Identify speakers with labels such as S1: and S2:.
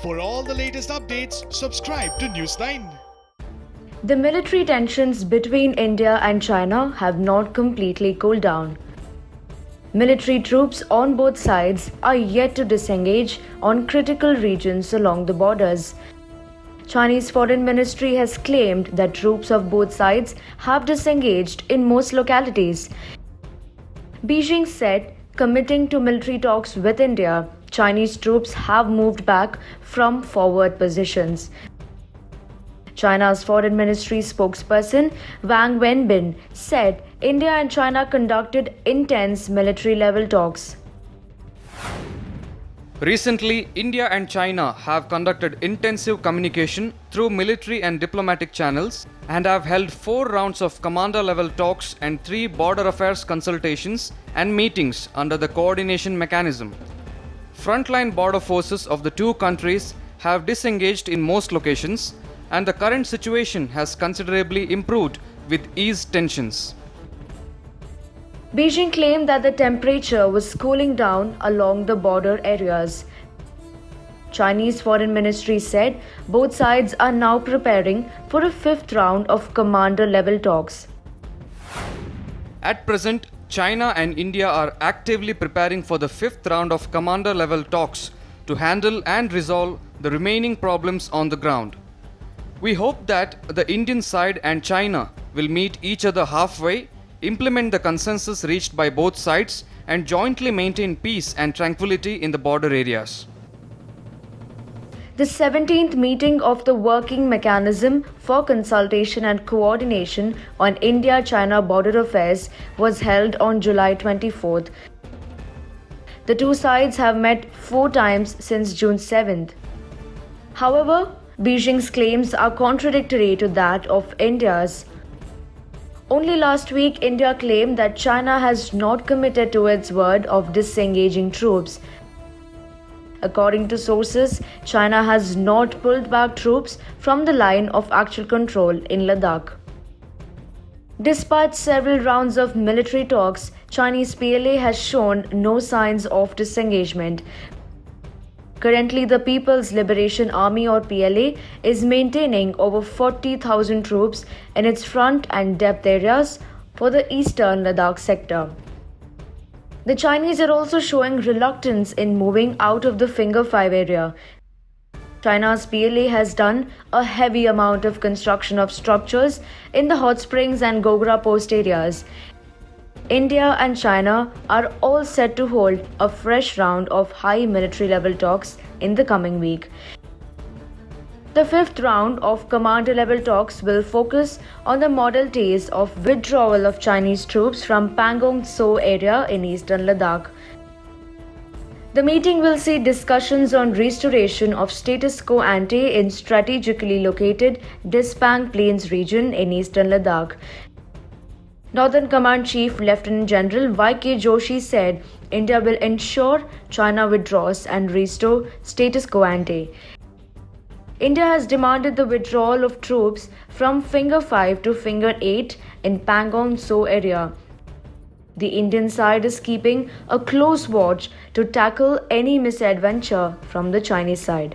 S1: For all the latest updates, subscribe to News9.
S2: The military tensions between India and China have not completely cooled down. Military troops on both sides are yet to disengage on critical regions along the borders. Chinese Foreign Ministry has claimed that troops of both sides have disengaged in most localities. Beijing said, committing to military talks with India, Chinese troops have moved back from forward positions. China's Foreign Ministry spokesperson Wang Wenbin said India and China conducted intense military-level talks.
S3: Recently, India and China have conducted intensive communication through military and diplomatic channels and have held 4 rounds of commander-level talks and 3 border affairs consultations and meetings under the coordination mechanism. Frontline border forces of the two countries have disengaged in most locations, and the current situation has considerably improved with eased tensions.
S2: Beijing claimed that the temperature was cooling down along the border areas. Chinese Foreign Ministry said both sides are now preparing for a 5th round of commander-level talks.
S3: At present, China and India are actively preparing for the 5th round of commander-level talks to handle and resolve the remaining problems on the ground. We hope that the Indian side and China will meet each other halfway, implement the consensus reached by both sides, and jointly maintain peace and tranquility in the border areas.
S2: The 17th meeting of the Working Mechanism for Consultation and Coordination on India-China Border Affairs was held on July 24th. The two sides have met 4 times since June 7th. However, Beijing's claims are contradictory to that of India's. Only last week, India claimed that China has not committed to its word of disengaging troops. According to sources, China has not pulled back troops from the line of actual control in Ladakh. Despite several rounds of military talks, Chinese PLA has shown no signs of disengagement. Currently, the People's Liberation Army or PLA is maintaining over 40,000 troops in its front and depth areas for the eastern Ladakh sector. The Chinese are also showing reluctance in moving out of the Finger 5 area. China's PLA has done a heavy amount of construction of structures in the Hot Springs and Gogra Post areas. India and China are all set to hold a fresh round of high military-level talks in the coming week. The 5th round of commander-level talks will focus on the modalities of withdrawal of Chinese troops from Pangong Tso area in eastern Ladakh. The meeting will see discussions on restoration of status quo ante in strategically located Dispang Plains region in eastern Ladakh. Northern Command Chief Lieutenant General Y.K. Joshi said India will ensure China withdraws and restore status quo ante. India has demanded the withdrawal of troops from Finger 5 to Finger 8 in Pangong Tso area. The Indian side is keeping a close watch to tackle any misadventure from the Chinese side.